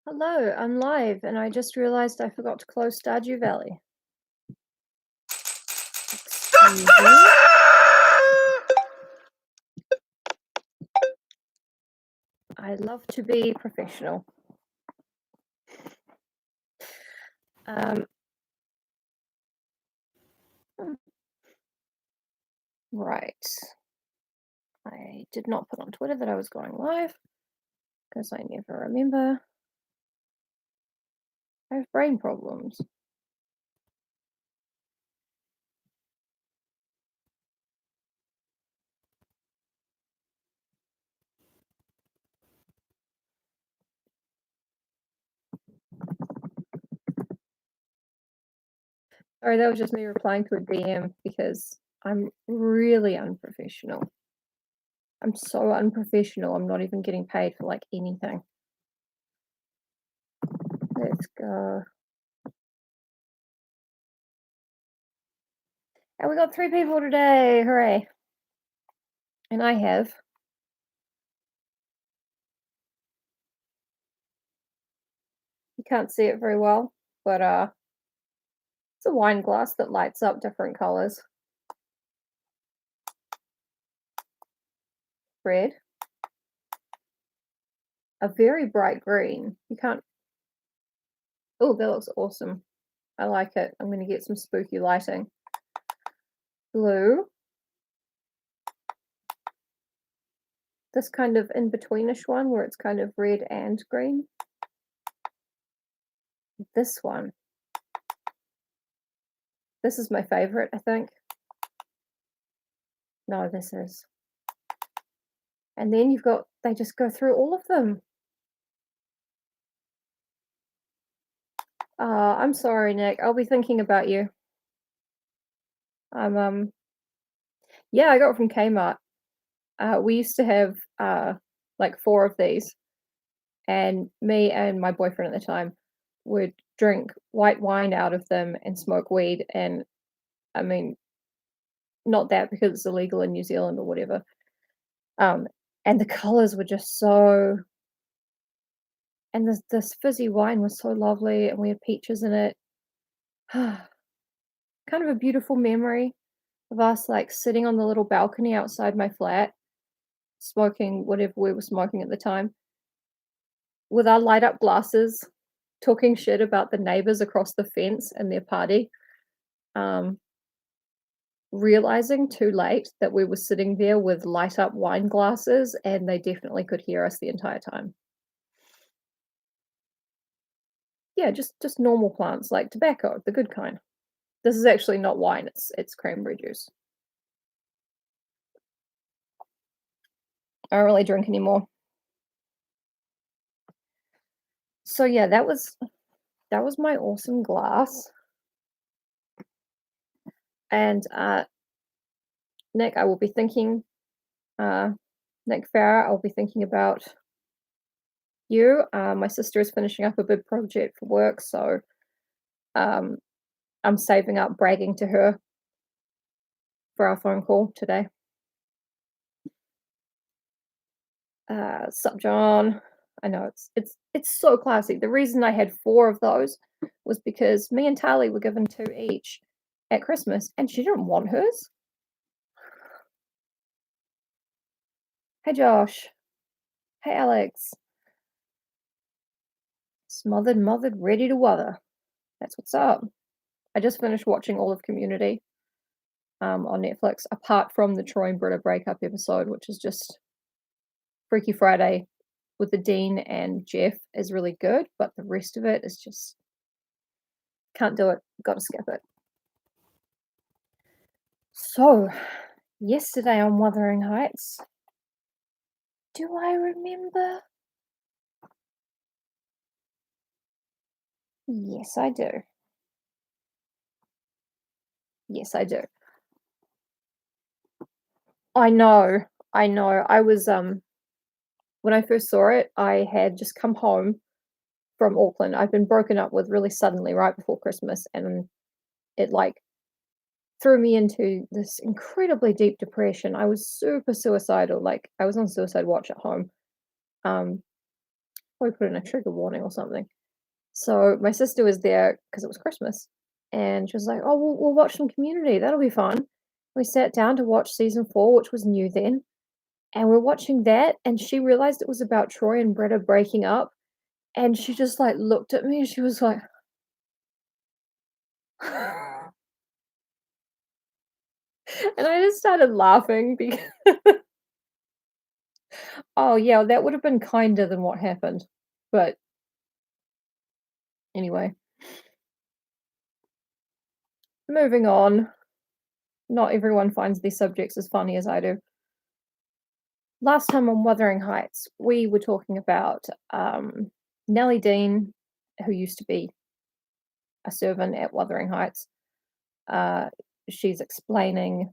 Hello, I'm live, and I just realized I forgot to close Stardew Valley. Excuse me? I love to be professional. Um, right. I did not put on Twitter that I was going live, because I never remember. I have brain problems. Sorry, that was just me replying to a DM, because I'm really unprofessional. I'm so unprofessional, I'm not even getting paid for, like, anything. Let's go. And we got 3 people today, hooray! And I have you can't see it very well, but, it's a wine glass that lights up different colors. Red. A very bright green. You can't Oh, that looks awesome. I like it. I'm gonna get some spooky lighting. Blue. This kind of in-betweenish one where it's kind of red and green. This one. This is my favorite, I think. No, this is. And then you've got they just go through all of them. I'm sorry, Nick. I'll be thinking about you. Yeah, I got it from Kmart. We used to have, like 4 of these, and me and my boyfriend at the time would drink white wine out of them and smoke weed, and, I mean, not that because it's illegal in New Zealand or whatever, um, and the colours were just so and this fizzy wine was so lovely, and we had peaches in it. Kind of a beautiful memory of us, like, sitting on the little balcony outside my flat, smoking whatever we were smoking at the time, with our light up glasses, talking shit about the neighbors across the fence and their party, um, realizing too late that we were sitting there with light up wine glasses and they definitely could hear us the entire time. Yeah, just normal plants like tobacco, the good kind. This is actually not wine, it's cranberry juice. I don't really drink anymore. So yeah, that was my awesome glass. And Nick, I will be thinking uh Nick Farah, I'll be thinking about you. My sister is finishing up a big project for work, so um I'm saving up bragging to her for our phone call today. Sup, John? I know it's so classy. The reason I had 4 of those was because me and Tali were given 2 each at Christmas, and she didn't want hers. Hey, Josh. Hey, Alex. Smothered, mothered, ready to wuther. That's what's up. I just finished watching all of Community on Netflix, apart from the Troy and Britta breakup episode, which is just Freaky Friday with the Dean and Jeff is really good, but the rest of it is just can't do it. Got to skip it. So, yesterday on Wuthering Heights, do I remember? Yes, I do. Yes, I do. I know. I know. I was when I first saw it, I had just come home from Auckland. I'd been broken up with really suddenly right before Christmas, and it like threw me into this incredibly deep depression. I was super suicidal. Like I was on suicide watch at home. Um, probably put in a trigger warning or something. So my sister was there because it was Christmas, and she was like, "Oh, we'll watch some Community. That'll be fun." We sat down to watch season 4, which was new then, and we're watching that, and she realized it was about Troy and Britta breaking up, and she just, like, looked at me, and she was like, and I just started laughing because oh, yeah, that would have been kinder than what happened, but anyway, moving on. Not everyone finds these subjects as funny as I do. Last time on Wuthering Heights, we were talking about, Nellie Dean, who used to be a servant at Wuthering Heights. Uh, she's explaining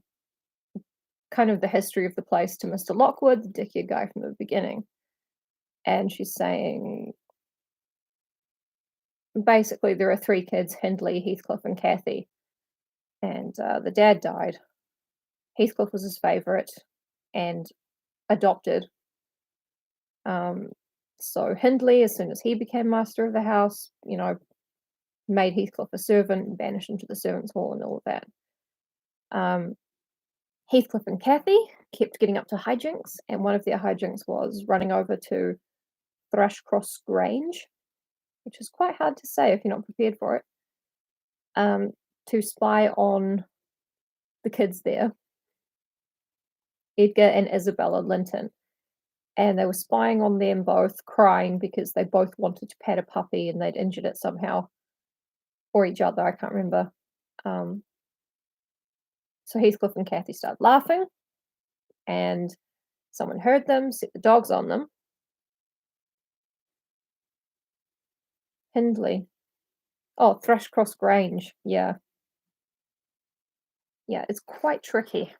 kind of the history of the place to Mr. Lockwood, the dickhead guy from the beginning. And she's saying basically there are 3 kids, Hindley, Heathcliff, and Kathy. And the dad died. Heathcliff was his favourite and adopted. So Hindley, as soon as he became master of the house, made Heathcliff a servant and banished him to the servants' hall and all of that. Heathcliff and Kathy kept getting up to hijinks, and one of their hijinks was running over to Thrushcross Grange, which is quite hard to say if you're not prepared for it, to spy on the kids there, Edgar and Isabella Linton. And they were spying on them both, crying because they both wanted to pet a puppy and they'd injured it somehow. Or each other, I can't remember. So Heathcliff and Kathy started laughing, and someone heard them, set the dogs on them. Hindley. Oh, Thrushcross Grange. Yeah. Yeah, it's quite tricky.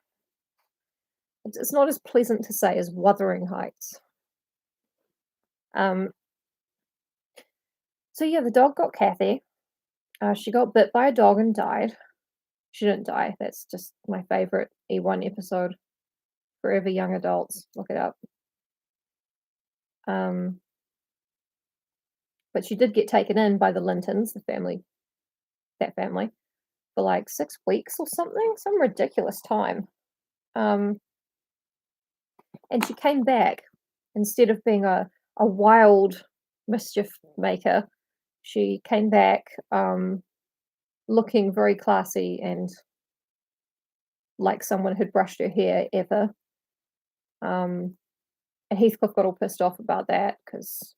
It's not as pleasant to say as Wuthering Heights. So yeah, the dog got Kathy. She got bit by a dog and died. She didn't die. That's just my favorite E1 episode. Forever Young Adults. Look it up. But she did get taken in by the Lintons, that family, for like 6 weeks or something, some ridiculous time. And she came back instead of being a wild mischief maker. She came back looking very classy and like someone who'd brushed her hair ever. And Heathcliff got all pissed off about that because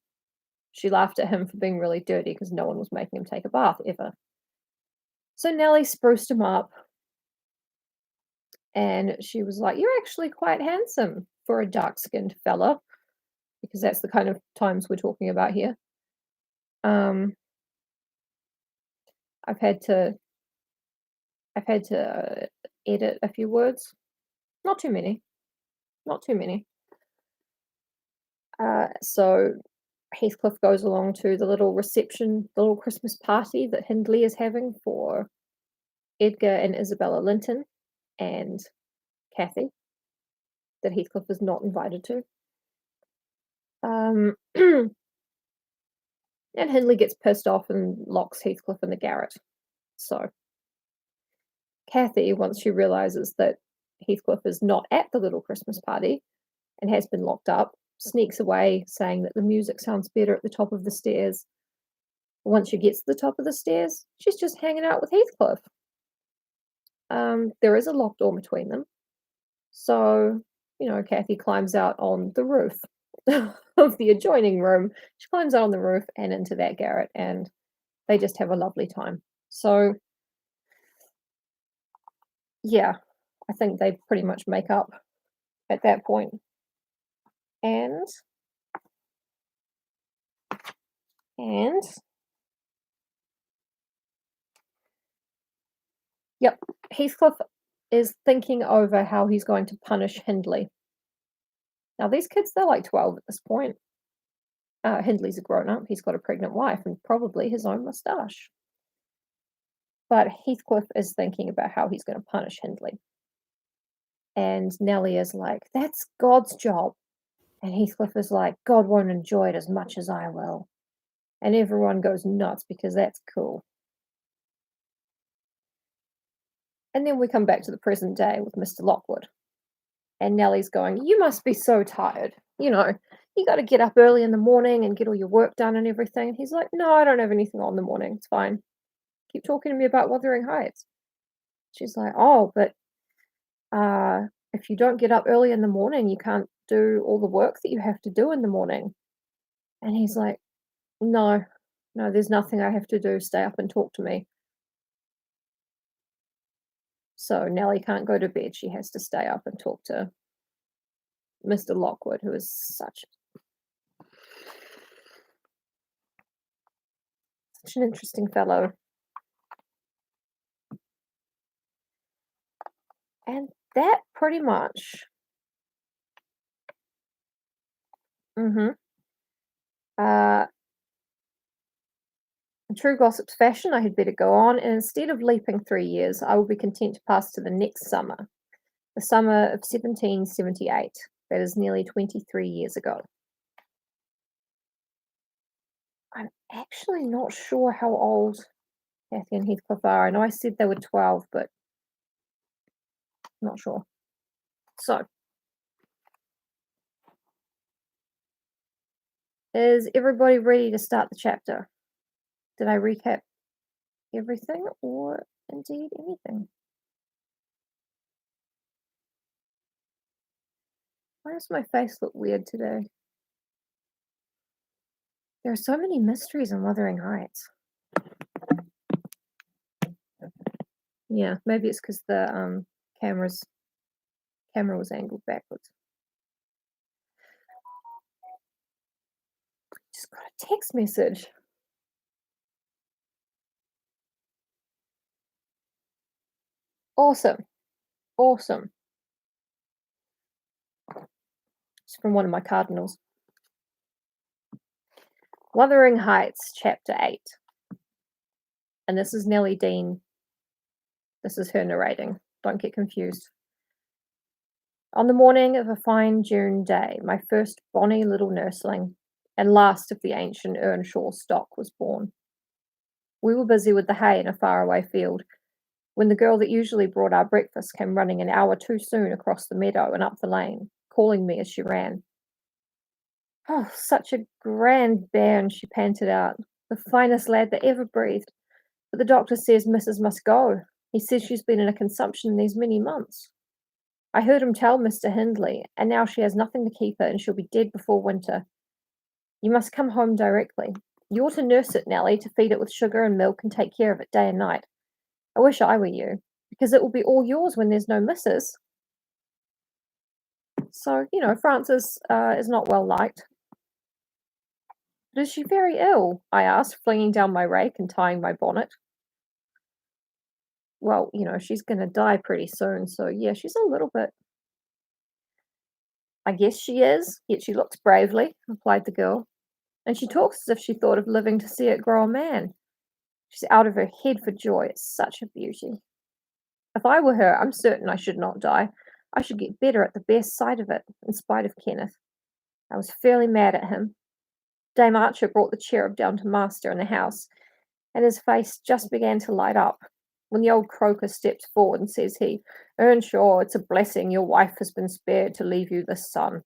she laughed at him for being really dirty because no one was making him take a bath ever. So Nellie spruced him up and she was like, "You're actually quite handsome for a dark-skinned fella," because that's the kind of times we're talking about here. I've had to edit a few words. Not too many. Not too many. So Heathcliff goes along to the little reception, the little Christmas party that Hindley is having for Edgar and Isabella Linton and Kathy, that Heathcliff is not invited to. And Hindley gets pissed off and locks Heathcliff in the garret. So Kathy, once she realizes that Heathcliff is not at the little Christmas party and has been locked up, sneaks away, saying that the music sounds better at the top of the stairs. Once she gets to the top of the stairs, she's just hanging out with Heathcliff. There is a locked door between them. So, Kathy climbs out on the roof of the adjoining room. She climbs out on the roof and into that garret, and they just have a lovely time. So, yeah, I think they pretty much make up at that point. And yep, Heathcliff is thinking over how he's going to punish Hindley. Now, these kids, they're like 12 at this point. Hindley's a grown-up. He's got a pregnant wife and probably his own moustache. But Heathcliff is thinking about how he's going to punish Hindley. And Nellie is like, "That's God's job. And Heathcliff is like, God won't enjoy it as much as I will. And everyone goes nuts because that's cool. And then we come back to the present day with Mr. Lockwood. And Nellie's going, you must be so tired. You got to get up early in the morning and get all your work done and everything. And he's like, no, I don't have anything on in the morning. It's fine. Keep talking to me about Wuthering Heights. She's like, oh, but if you don't get up early in the morning, you can't do all the work that you have to do in the morning. And he's like, no, there's nothing I have to do. Stay up and talk to me. So Nellie can't go to bed. She has to stay up and talk to Mr. Lockwood, who is such an interesting fellow. And that pretty much. In true gossip's fashion, I had better go on, and instead of leaping 3 years, I will be content to pass to the next summer, the summer of 1778. That is nearly 23 years ago. I'm actually not sure how old Cathy and Heathcliff are. I know I said they were 12, but not sure. So, is everybody ready to start the chapter? Did I recap everything or indeed anything? Why does my face look weird today? There are so many mysteries in Wuthering Heights. Yeah, maybe it's because the camera was angled backwards. Just got a text message. Awesome. It's from one of my cardinals. Wuthering Heights, Chapter 8. And this is Nellie Dean. This is her narrating. Don't get confused. On the morning of a fine June day, my first bonny little nursling, and last of the ancient Earnshaw stock, was born. We were busy with the hay in a faraway field, when the girl that usually brought our breakfast came running an hour too soon across the meadow and up the lane, calling me as she ran. Oh, such a grand bairn, she panted out. The finest lad that ever breathed. But the doctor says Mrs. must go. He says she's been in a consumption these many months. I heard him tell Mr. Hindley, and now she has nothing to keep her, and she'll be dead before winter. You must come home directly. You ought to nurse it, Nellie, to feed it with sugar and milk and take care of it day and night. I wish I were you, because it will be all yours when there's no missus. So, Frances is not well liked. But is she very ill? I asked, flinging down my rake and tying my bonnet. Well, she's going to die pretty soon, so yeah, she's a little bit. I guess she is, yet she looks bravely, replied the girl. And she talks as if she thought of living to see it grow a man. She's out of her head for joy. It's such a beauty. If I were her, I'm certain I should not die. I should get better at the best side of it, in spite of Kenneth. I was fairly mad at him. Dame Archer brought the cherub down to master in the house, and his face just began to light up. When the old croaker steps forward and says he, Earnshaw, it's a blessing your wife has been spared to leave you this son.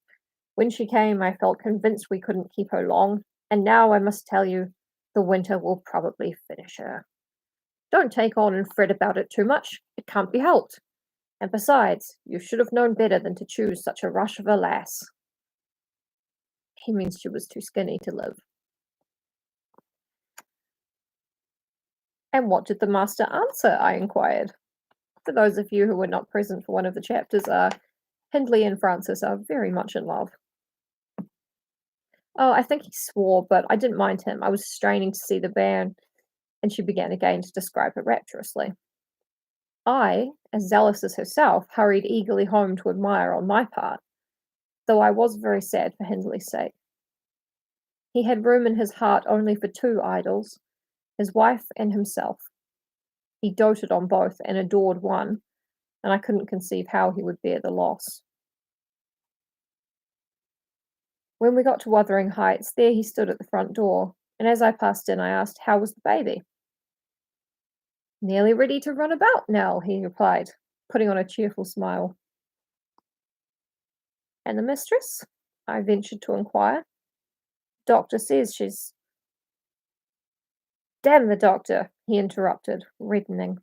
When she came, I felt convinced we couldn't keep her long, and now I must tell you, the winter will probably finish her. Don't take on and fret about it too much. It can't be helped. And besides, you should have known better than to choose such a rush of a lass. He means she was too skinny to live. And what did the master answer? I inquired. For those of you who were not present for one of the chapters, Hindley and Frances are very much in love. Oh, I think he swore, but I didn't mind him. I was straining to see the bairn, and she began again to describe it rapturously. I, as zealous as herself, hurried eagerly home to admire on my part, though I was very sad for Hindley's sake. He had room in his heart only for two idols, his wife and himself. He doted on both and adored one, and I couldn't conceive how he would bear the loss. When we got to Wuthering Heights, there he stood at the front door, and as I passed in, I asked, "How was the baby?" "Nearly ready to run about now," he replied, putting on a cheerful smile. "And the mistress?" I ventured to inquire. "Doctor says she's—" "Damn the doctor!" he interrupted, reddening.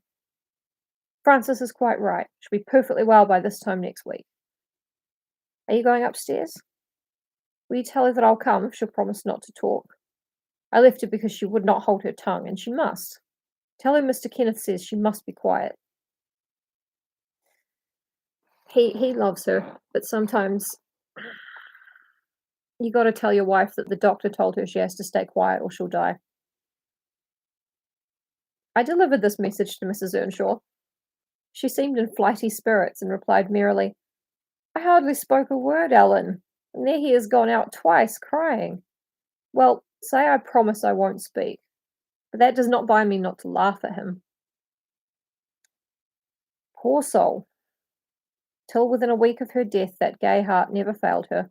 "Francis is quite right. She'll be perfectly well by this time next week. Are you going upstairs? Will you tell her that I'll come if she'll promise not to talk? I left her because she would not hold her tongue, and she must. Tell her Mr. Kenneth says she must be quiet. He loves her, but sometimes you got to tell your wife that the doctor told her she has to stay quiet or she'll die." I delivered this message to Mrs. Earnshaw. She seemed in flighty spirits and replied merrily, "I hardly spoke a word, Ellen, and there he has gone out twice crying. Well, say I promise I won't speak, but that does not bind me not to laugh at him. Poor soul! Till within a week of her death that gay heart never failed her,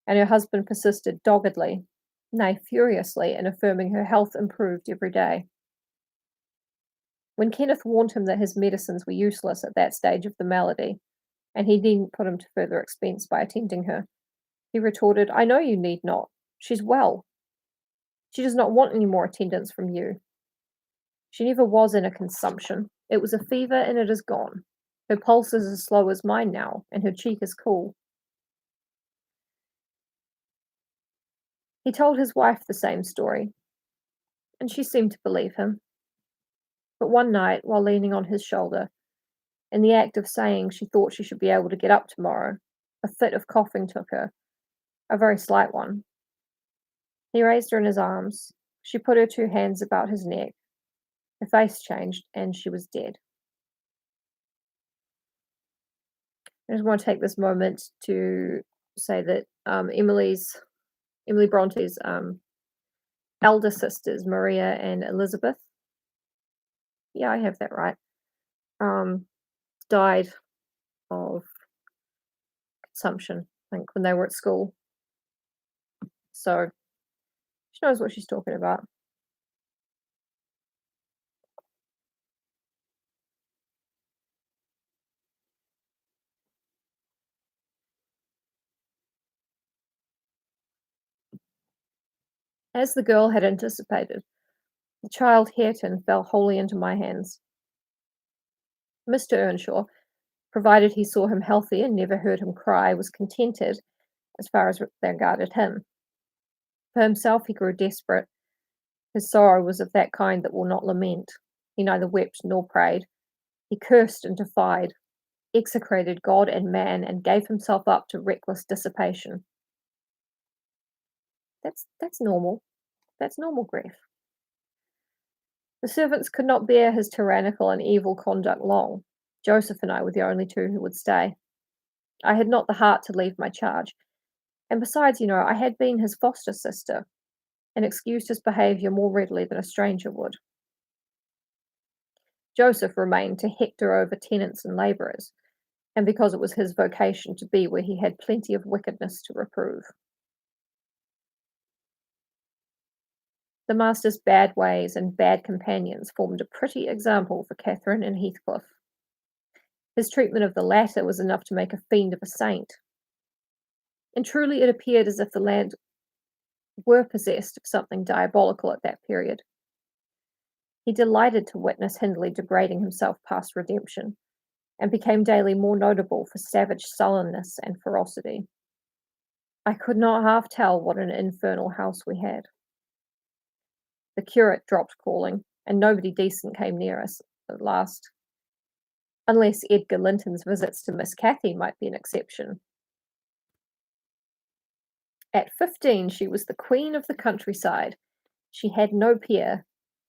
and her husband persisted doggedly, nay, furiously, in affirming her health improved every day. When Kenneth warned him that his medicines were useless at that stage of the malady, and he needn't put him to further expense by attending her, he retorted, "I know you need not. She's well. She does not want any more attendance from you. She never was in a consumption. It was a fever and it is gone. Her pulse is as slow as mine now, and her cheek is cool." He told his wife the same story, and she seemed to believe him. But one night, while leaning on his shoulder, in the act of saying she thought she should be able to get up tomorrow, a fit of coughing took her, a very slight one. He raised her in his arms. She put her two hands about his neck. Her face changed, and she was dead. I just want to take this moment to say that Emily Bronte's elder sisters, Maria and Elizabeth, yeah, I have that right, um, died of consumption, I think, when they were at school. So she knows what she's talking about. As the girl had anticipated, the child Hareton fell wholly into my hands. Mr. Earnshaw, provided he saw him healthy and never heard him cry, was contented as far as they regarded him. For himself, he grew desperate. His sorrow was of that kind that will not lament. He neither wept nor prayed. He cursed and defied, execrated God and man, and gave himself up to reckless dissipation. That's normal. That's normal grief. The servants could not bear his tyrannical and evil conduct long. Joseph and I were the only two who would stay. I had not the heart to leave my charge, and besides, I had been his foster sister, and excused his behaviour more readily than a stranger would. Joseph remained to hector over tenants and labourers, and because it was his vocation to be where he had plenty of wickedness to reprove. The master's bad ways and bad companions formed a pretty example for Catherine and Heathcliff. His treatment of the latter was enough to make a fiend of a saint. And truly it appeared as if the land were possessed of something diabolical at that period. He delighted to witness Hindley degrading himself past redemption, and became daily more notable for savage sullenness and ferocity. I could not half tell what an infernal house we had. The curate dropped calling, and nobody decent came near us at last, unless Edgar Linton's visits to Miss Cathy might be an exception. At 15, she was the queen of the countryside. She had no peer,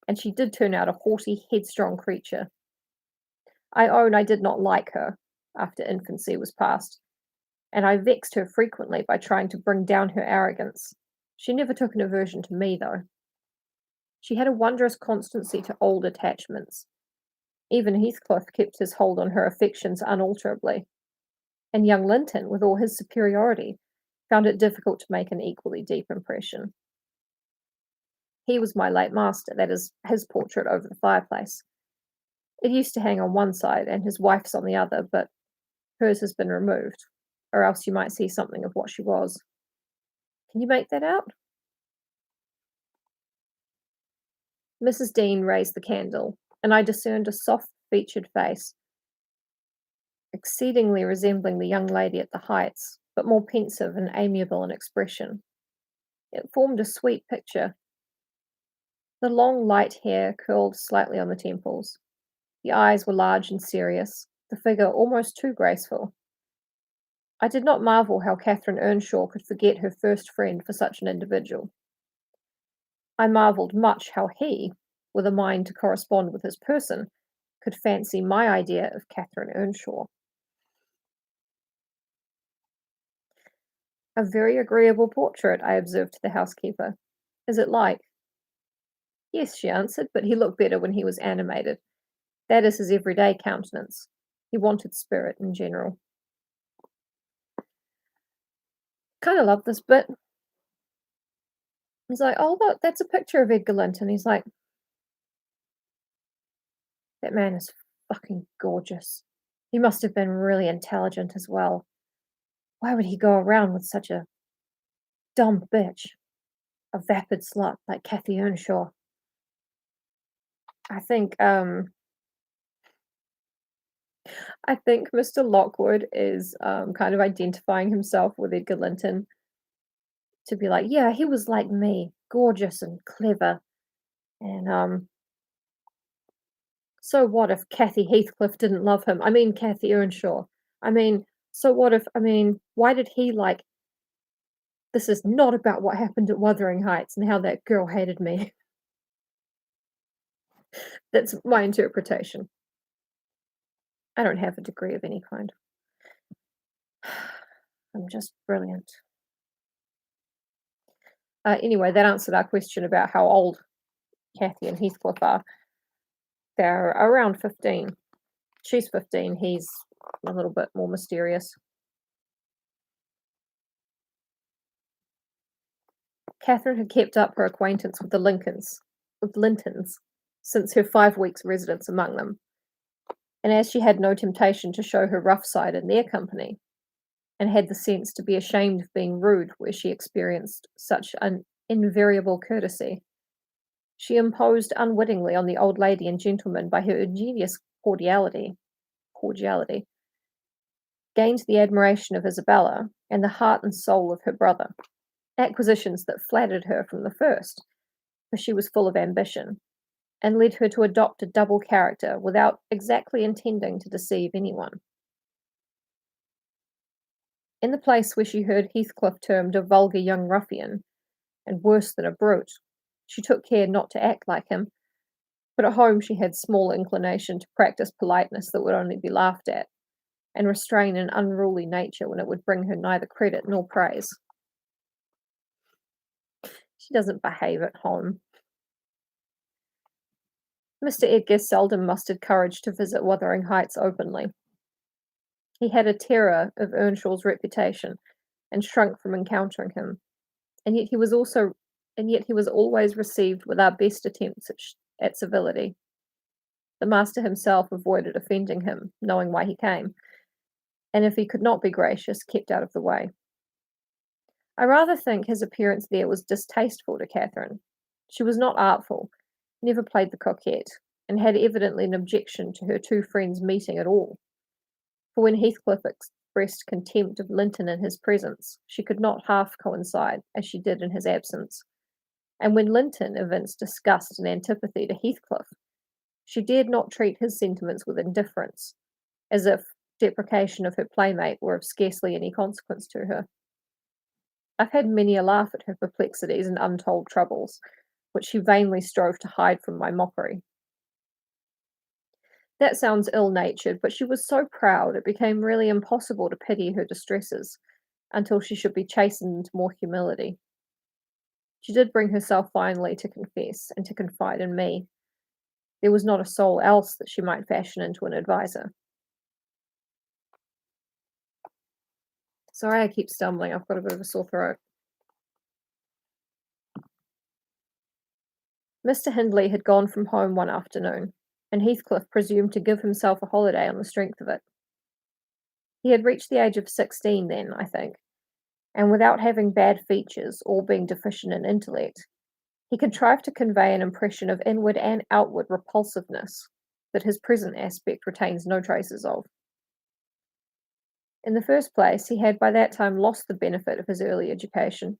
and she did turn out a haughty, headstrong creature. I own I did not like her after infancy was past, and I vexed her frequently by trying to bring down her arrogance. She never took an aversion to me, though. She had a wondrous constancy to old attachments. Even Heathcliff kept his hold on her affections unalterably, and young Linton, with all his superiority, found it difficult to make an equally deep impression. He was my late master, that is, his portrait over the fireplace. It used to hang on one side and his wife's on the other, but hers has been removed, or else you might see something of what she was. Can you make that out? Mrs. Dean raised the candle, and I discerned a soft featured face, exceedingly resembling the young lady at the Heights, but more pensive and amiable in expression. It formed a sweet picture. The long light hair curled slightly on the temples. The eyes were large and serious, the figure almost too graceful. I did not marvel how Catherine Earnshaw could forget her first friend for such an individual. I marvelled much how he, with a mind to correspond with his person, could fancy my idea of Catherine Earnshaw. A very agreeable portrait, I observed to the housekeeper. Is it like? Yes, she answered, but he looked better when he was animated. That is his everyday countenance. He wanted spirit in general. Kind of love this bit. He's like, oh, look, that's a picture of Edgar Linton. He's like, that man is fucking gorgeous. He must have been really intelligent as well. Why would he go around with such a dumb bitch? A vapid slut like Cathy Earnshaw. I think Mr. Lockwood is kind of identifying himself with Edgar Linton to be like, yeah, he was like me, gorgeous and clever. And so what if Cathy Heathcliff didn't love him? I mean, Cathy Earnshaw. I mean, so what if, why did he like, this is not about what happened at Wuthering Heights and how that girl hated me. That's my interpretation. I don't have a degree of any kind. I'm just brilliant. Anyway, that answered our question about how old Cathy and Heathcliff are. They're around 15. She's 15, he's a little bit more mysterious. Catherine had kept up her acquaintance with Lintons, since her 5 weeks' residence among them, and as she had no temptation to show her rough side in their company, and had the sense to be ashamed of being rude where she experienced such an invariable courtesy, she imposed unwittingly on the old lady and gentleman by her ingenious cordiality, gained the admiration of Isabella and the heart and soul of her brother, acquisitions that flattered her from the first, for she was full of ambition, and led her to adopt a double character without exactly intending to deceive anyone. In the place where she heard Heathcliff termed a vulgar young ruffian, and worse than a brute, she took care not to act like him, but at home she had small inclination to practice politeness that would only be laughed at, and restrain an unruly nature when it would bring her neither credit nor praise. She doesn't behave at home. Mr. Edgar seldom mustered courage to visit Wuthering Heights openly. He had a terror of Earnshaw's reputation, and shrunk from encountering him, and yet he was always received with our best attempts at civility. The master himself avoided offending him, knowing why he came, and if he could not be gracious, kept out of the way. I rather think his appearance there was distasteful to Catherine. She was not artful, never played the coquette, and had evidently an objection to her two friends meeting at all. For when Heathcliff expressed contempt of Linton in his presence, she could not half coincide, as she did in his absence. And when Linton evinced disgust and antipathy to Heathcliff, she dared not treat his sentiments with indifference, as if deprecation of her playmate were of scarcely any consequence to her. I've had many a laugh at her perplexities and untold troubles, which she vainly strove to hide from my mockery. That sounds ill-natured, but she was so proud it became really impossible to pity her distresses, until she should be chastened into more humility. She did bring herself finally to confess, and to confide in me. There was not a soul else that she might fashion into an adviser. Sorry I keep stumbling, I've got a bit of a sore throat. Mr. Hindley had gone from home one afternoon, and Heathcliff presumed to give himself a holiday on the strength of it. He had reached the age of 16 then, I think, and without having bad features or being deficient in intellect, he contrived to convey an impression of inward and outward repulsiveness that his present aspect retains no traces of. In the first place, he had by that time lost the benefit of his early education.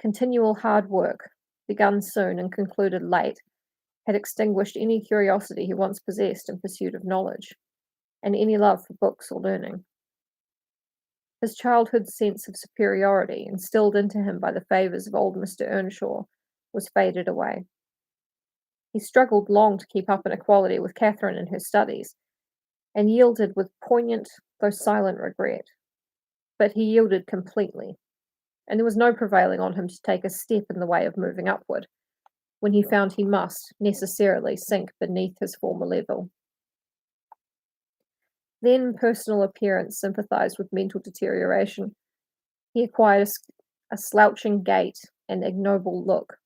Continual hard work, begun soon and concluded late, had extinguished any curiosity he once possessed in pursuit of knowledge, and any love for books or learning. His childhood's sense of superiority, instilled into him by the favours of old Mr. Earnshaw, was faded away. He struggled long to keep up an equality with Catherine in her studies, and yielded with poignant though silent regret. But he yielded completely, and there was no prevailing on him to take a step in the way of moving upward, when he found he must necessarily sink beneath his former level. Then personal appearance sympathized with mental deterioration. He acquired a slouching gait and ignoble look.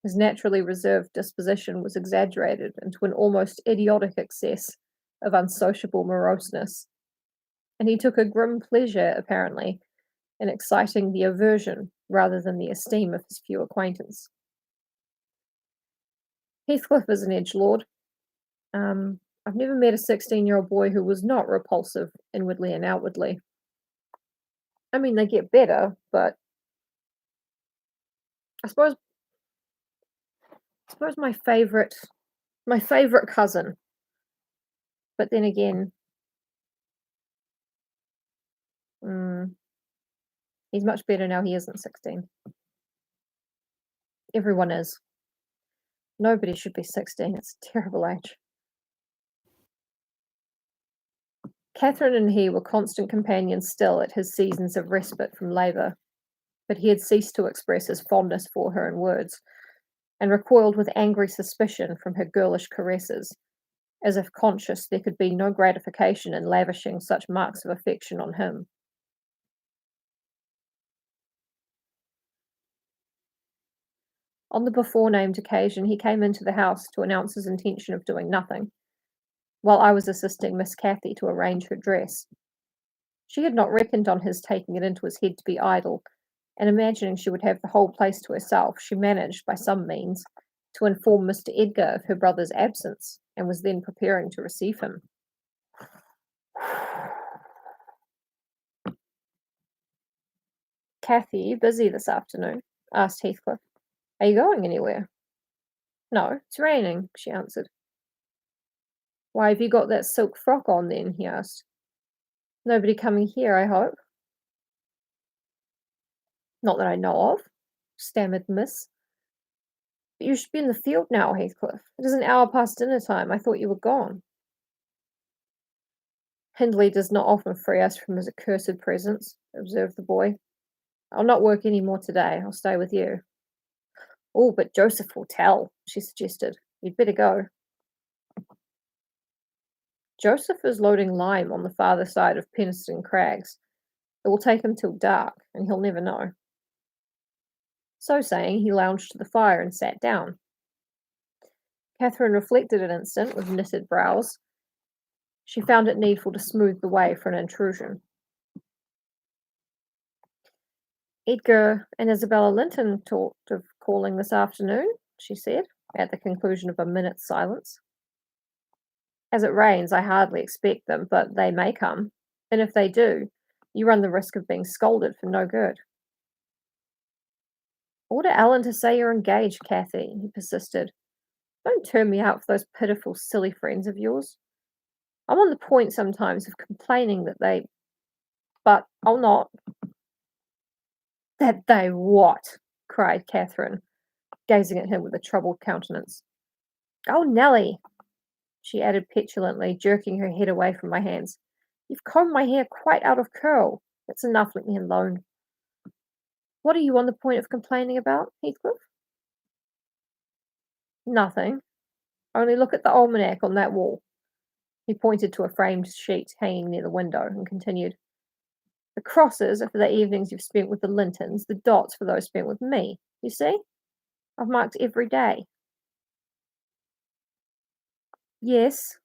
His naturally reserved disposition was exaggerated into an almost idiotic excess of unsociable moroseness, and he took a grim pleasure, apparently, in exciting the aversion rather than the esteem of his few acquaintance. Heathcliff is an edgelord. I've never met a 16-year-old boy who was not repulsive inwardly and outwardly. I mean, they get better, but I suppose my favorite cousin. But then again, he's much better now he isn't 16. Everyone is. Nobody should be 16. It's a terrible age. Catherine and he were constant companions still at his seasons of respite from labour, but he had ceased to express his fondness for her in words, and recoiled with angry suspicion from her girlish caresses, as if conscious there could be no gratification in lavishing such marks of affection on him. On the before-named occasion, he came into the house to announce his intention of doing nothing, while I was assisting Miss Cathy to arrange her dress. She had not reckoned on his taking it into his head to be idle, and imagining she would have the whole place to herself, she managed, by some means, to inform Mr. Edgar of her brother's absence, and was then preparing to receive him. "Cathy, busy this afternoon?" asked Heathcliff. "Are you going anywhere?" "No, it's raining," she answered. "Why have you got that silk frock on, then?" he asked. "Nobody coming here, I hope?" "Not that I know of," stammered Miss. "But you should be in the field now, Heathcliff. It is an hour past dinner time. I thought you were gone." "Hindley does not often free us from his accursed presence," observed the boy. "I'll not work any more today. I'll stay with you." "Oh, but Joseph will tell," she suggested. "You'd better go." "Joseph is loading lime on the farther side of Penistone Crags. It will take him till dark, and he'll never know." So saying, he lounged to the fire and sat down. Catherine reflected an instant with knitted brows. She found it needful to smooth the way for an intrusion. "Edgar and Isabella Linton talked of calling this afternoon," she said, at the conclusion of a minute's silence. "As it rains, I hardly expect them, but they may come, and if they do, you run the risk of being scolded for no good." "Order Ellen to say you're engaged, Cathy," he persisted. "Don't turn me out for those pitiful, silly friends of yours. I'm on the point sometimes of complaining that they... but I'll not." "That they what?" cried Catherine, gazing at him with a troubled countenance. "Oh, Nelly," she added petulantly, jerking her head away from my hands, "you've combed my hair quite out of curl. That's enough, let me alone." "What are you on the point of complaining about, Heathcliff?" "Nothing. Only look at the almanac on that wall." He pointed to a framed sheet hanging near the window, and continued, The crosses are for the evenings you've spent with the Lintons, the dots for those spent with me. You see? I've marked every day. Yes,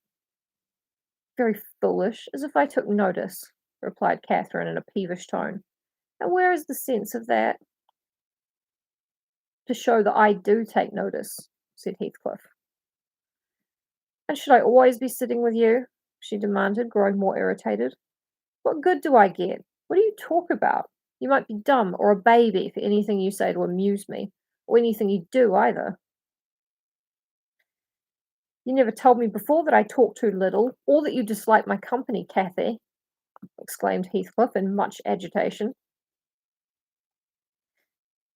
very foolish, as if I took notice, replied Catherine in a peevish tone. And where is the sense of that? To show that I do take notice, said Heathcliff. And should I always be sitting with you? She demanded, growing more irritated. What good do I get? What do you talk about? You might be dumb or a baby for anything you say to amuse me, or anything you do either. You never told me before that I talk too little, or that you dislike my company, Cathy, exclaimed Heathcliff in much agitation.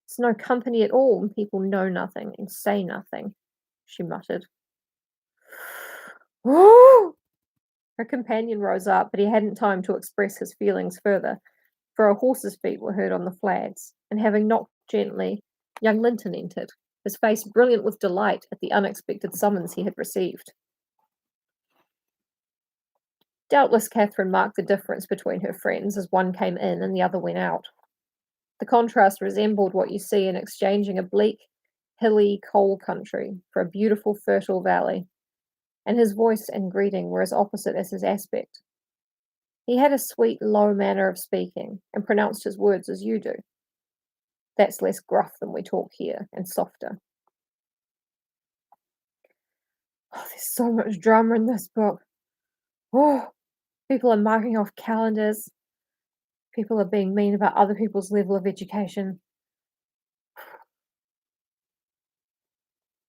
It's no company at all when people know nothing and say nothing, she muttered. Her companion rose up, but he hadn't time to express his feelings further, for a horse's feet were heard on the flags, and having knocked gently, young Linton entered, his face brilliant with delight at the unexpected summons he had received. Doubtless Catherine marked the difference between her friends as one came in and the other went out. The contrast resembled what you see in exchanging a bleak, hilly coal country for a beautiful, fertile valley, and his voice and greeting were as opposite as his aspect. He had a sweet, low manner of speaking, and pronounced his words as you do. That's less gruff than we talk here, and softer. Oh, there's so much drama in this book. Oh, people are marking off calendars. People are being mean about other people's level of education.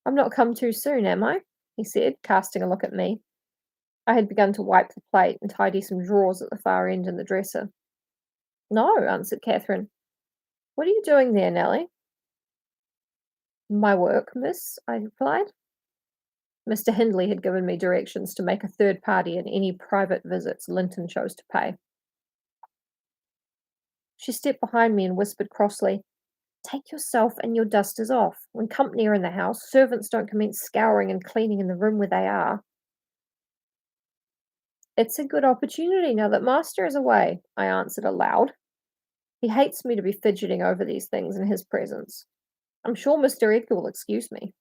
I'm not come too soon, am I? He said, casting a look at me. I had begun to wipe the plate and tidy some drawers at the far end in the dresser. No, answered Catherine. What are you doing there, Nellie? My work, miss, I replied. Mr. Hindley had given me directions to make a third party in any private visits Linton chose to pay. She stepped behind me and whispered crossly, Take yourself and your dusters off. When company are in the house, servants don't commence scouring and cleaning in the room where they are. It's a good opportunity now that master is away, I answered aloud. He hates me to be fidgeting over these things in his presence. I'm sure Mr. Edgar will excuse me.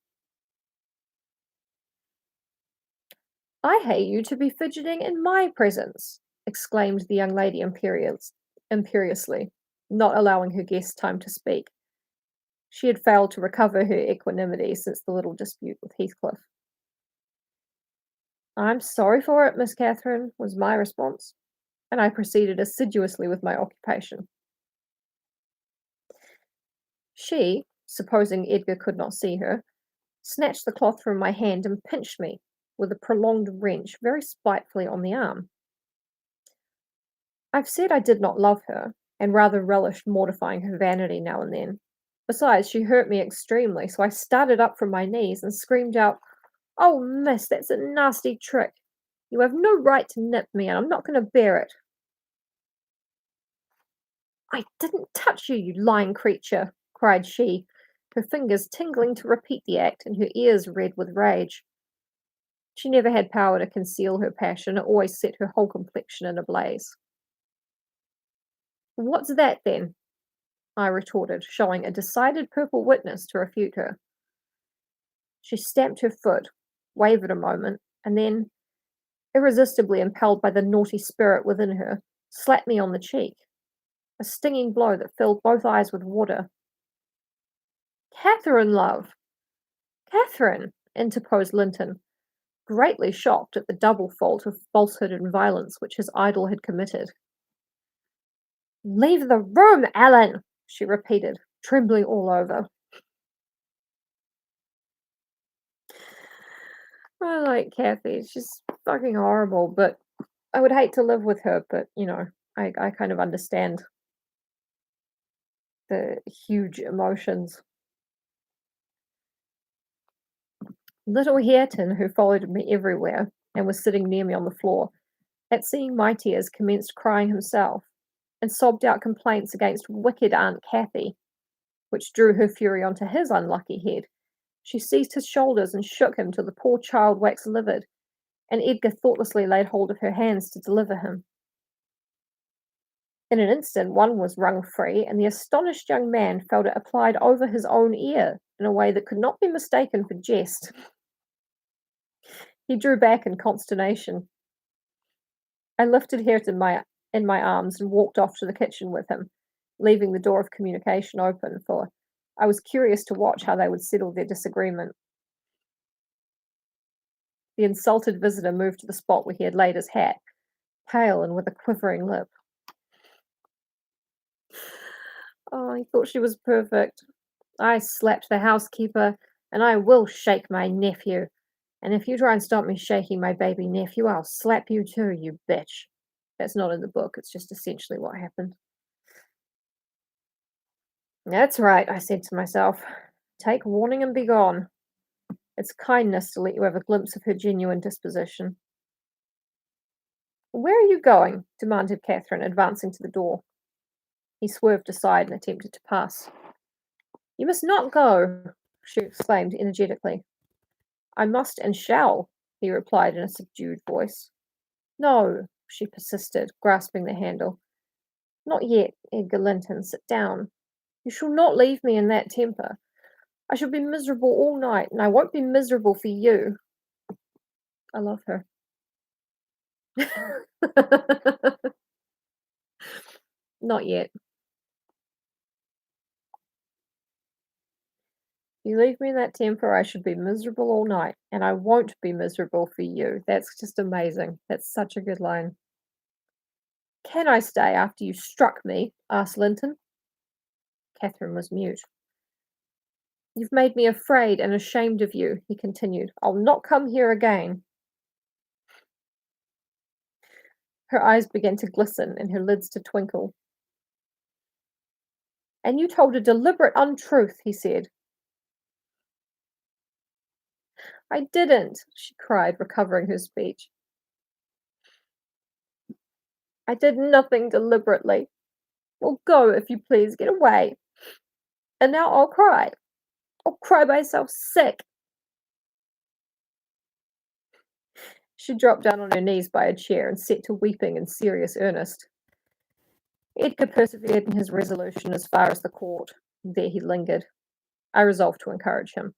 I hate you to be fidgeting in my presence, exclaimed the young lady imperiously, not allowing her guest time to speak. She had failed to recover her equanimity since the little dispute with Heathcliff. I'm sorry for it, Miss Catherine, was my response, and I proceeded assiduously with my occupation. She, supposing Edgar could not see her, snatched the cloth from my hand and pinched me, with a prolonged wrench, very spitefully on the arm. I've said I did not love her, and rather relished mortifying her vanity now and then. Besides, she hurt me extremely, so I started up from my knees and screamed out, Oh, miss, that's a nasty trick. You have no right to nip me, and I'm not going to bear it. I didn't touch you, you lying creature, cried she, her fingers tingling to repeat the act and her ears red with rage. She never had power to conceal her passion, it always set her whole complexion in a blaze. What's that, then? I retorted, showing a decided purple witness to refute her. She stamped her foot, wavered a moment, and then, irresistibly impelled by the naughty spirit within her, slapped me on the cheek, a stinging blow that filled both eyes with water. Catherine, love! Catherine, interposed Linton, greatly shocked at the double fault of falsehood and violence which his idol had committed. Leave the room, Ellen, she repeated, trembling all over. I like Kathy. She's fucking horrible, but I would hate to live with her, but, I kind of understand the huge emotions. Little Hareton, who followed me everywhere and was sitting near me on the floor, at seeing my tears, commenced crying himself, and sobbed out complaints against wicked Aunt Cathy, which drew her fury onto his unlucky head. She seized his shoulders and shook him till the poor child waxed livid, and Edgar thoughtlessly laid hold of her hands to deliver him. In an instant, one was wrung free, and the astonished young man felt it applied over his own ear in a way that could not be mistaken for jest. He drew back in consternation. I lifted Hert in my arms and walked off to the kitchen with him, leaving the door of communication open, for I was curious to watch how they would settle their disagreement. The insulted visitor moved to the spot where he had laid his hat, pale and with a quivering lip. Oh, he thought she was perfect. I slapped the housekeeper, and I will shake my nephew. And if you try and stop me shaking my baby nephew, I'll slap you too, you bitch. That's not in the book, it's just essentially what happened. That's right, I said to myself. Take warning and be gone. It's kindness to let you have a glimpse of her genuine disposition. Where are you going? Demanded Catherine, advancing to the door. He swerved aside and attempted to pass. You must not go, she exclaimed energetically. I must and shall, he replied in a subdued voice. No, she persisted, grasping the handle. Not yet, Edgar Linton, sit down. You shall not leave me in that temper. I shall be miserable all night, and I won't be miserable for you. I love her. Not yet. You leave me in that temper, I should be miserable all night, and I won't be miserable for you. That's just amazing. That's such a good line. Can I stay after you struck me? Asked Linton. Catherine was mute. You've made me afraid and ashamed of you, he continued. I'll not come here again. Her eyes began to glisten and her lids to twinkle. And you told a deliberate untruth, he said. I didn't, she cried, recovering her speech. I did nothing deliberately. Well, go, if you please, get away. And now I'll cry. I'll cry myself sick. She dropped down on her knees by a chair and set to weeping in serious earnest. Edgar persevered in his resolution as far as the court. There he lingered. I resolved to encourage him.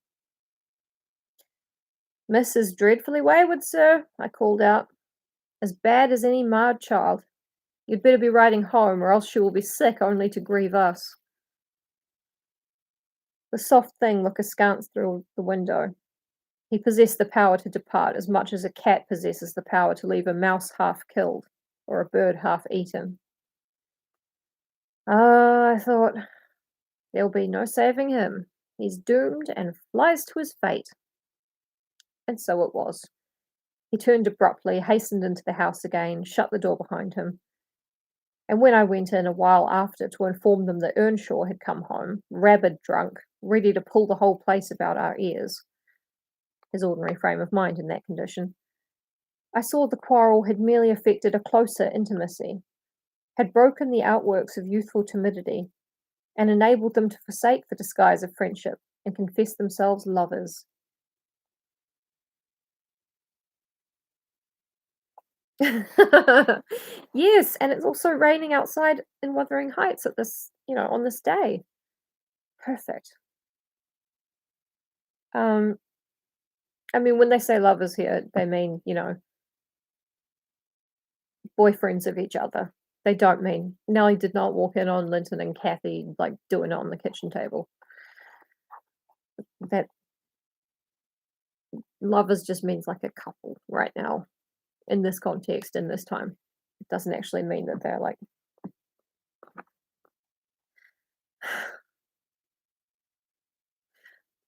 Miss is dreadfully wayward, sir, I called out. As bad as any marred child. You'd better be riding home, or else she will be sick only to grieve us. The soft thing looked askance through the window. He possessed the power to depart as much as a cat possesses the power to leave a mouse half killed, or a bird half eaten. Ah, I thought, there'll be no saving him. He's doomed and flies to his fate. And so it was. He turned abruptly, hastened into the house again, shut the door behind him. And when I went in a while after to inform them that Earnshaw had come home, rabid drunk, ready to pull the whole place about our ears, his ordinary frame of mind in that condition, I saw the quarrel had merely affected a closer intimacy, had broken the outworks of youthful timidity, and enabled them to forsake the disguise of friendship and confess themselves lovers. Yes, and it's also raining outside in Wuthering Heights at this, on this day. Perfect. I mean, when they say lovers here, they mean, boyfriends of each other. They don't mean Nellie did not walk in on Linton and Kathy like doing it on the kitchen table. That lovers just means like a couple right now in this context, in this time. It doesn't actually mean that they're like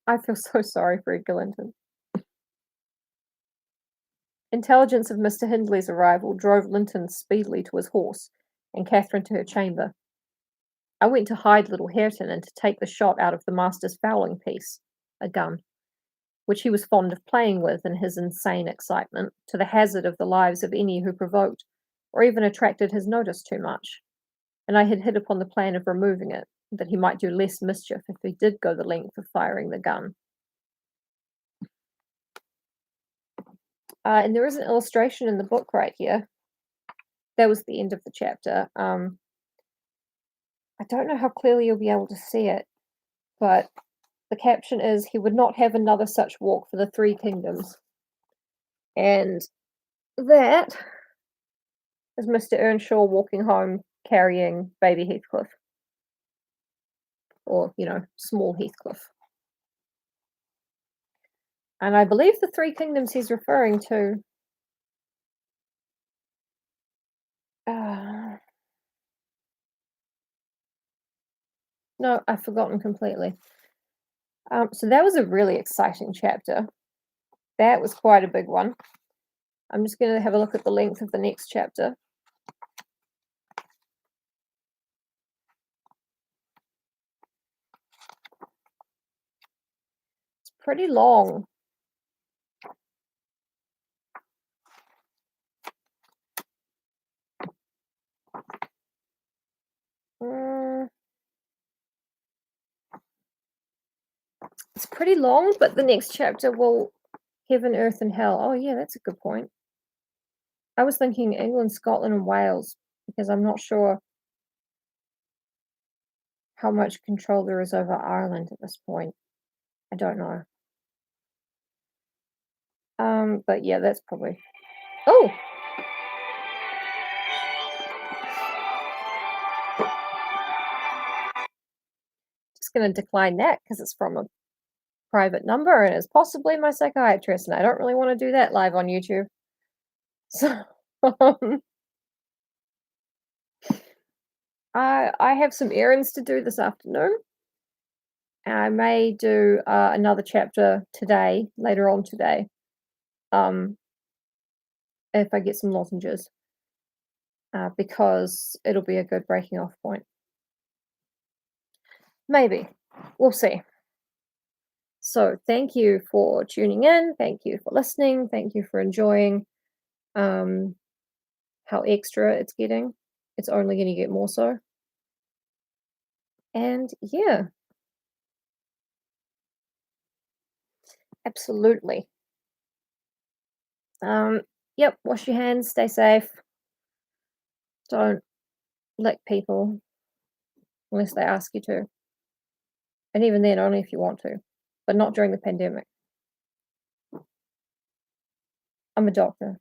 I feel so sorry for Edgar Linton. Intelligence of Mr. Hindley's arrival drove Linton speedily to his horse, and Catherine to her chamber. I went to hide little Hareton and to take the shot out of the master's fowling piece, a gun, which he was fond of playing with in his insane excitement, to the hazard of the lives of any who provoked or even attracted his notice too much. And I had hit upon the plan of removing it, that he might do less mischief if he did go the length of firing the gun. And there is an illustration in the book right here. That was the end of the chapter. I don't know how clearly you'll be able to see it, but the caption is, "He would not have another such walk for the Three Kingdoms." And that is Mr. Earnshaw walking home carrying baby Heathcliff, or, small Heathcliff. And I believe the Three Kingdoms he's referring to. Uh, no, I've forgotten completely. So that was a really exciting chapter. That was quite a big one. I'm just going to have a look at the length of the next chapter. It's pretty long. It's pretty long, but the next chapter will Heaven, Earth, and Hell. Oh, yeah, that's a good point. I was thinking England, Scotland, and Wales because I'm not sure how much control there is over Ireland at this point. I don't know. But yeah, that's probably. Oh, just going to decline that because it's from a private number and it's possibly my psychiatrist, and I don't really want to do that live on YouTube. So, um, I have some errands to do this afternoon. I may do another chapter today, later on today, if I get some lozenges, because it'll be a good breaking off point. Maybe. We'll see. So thank you for tuning in. Thank you for listening. Thank you for enjoying how extra it's getting. It's only going to get more so. And yeah, absolutely. Yep, wash your hands, stay safe. Don't lick people unless they ask you to. And even then, only if you want to, but not during the pandemic. I'm a doctor.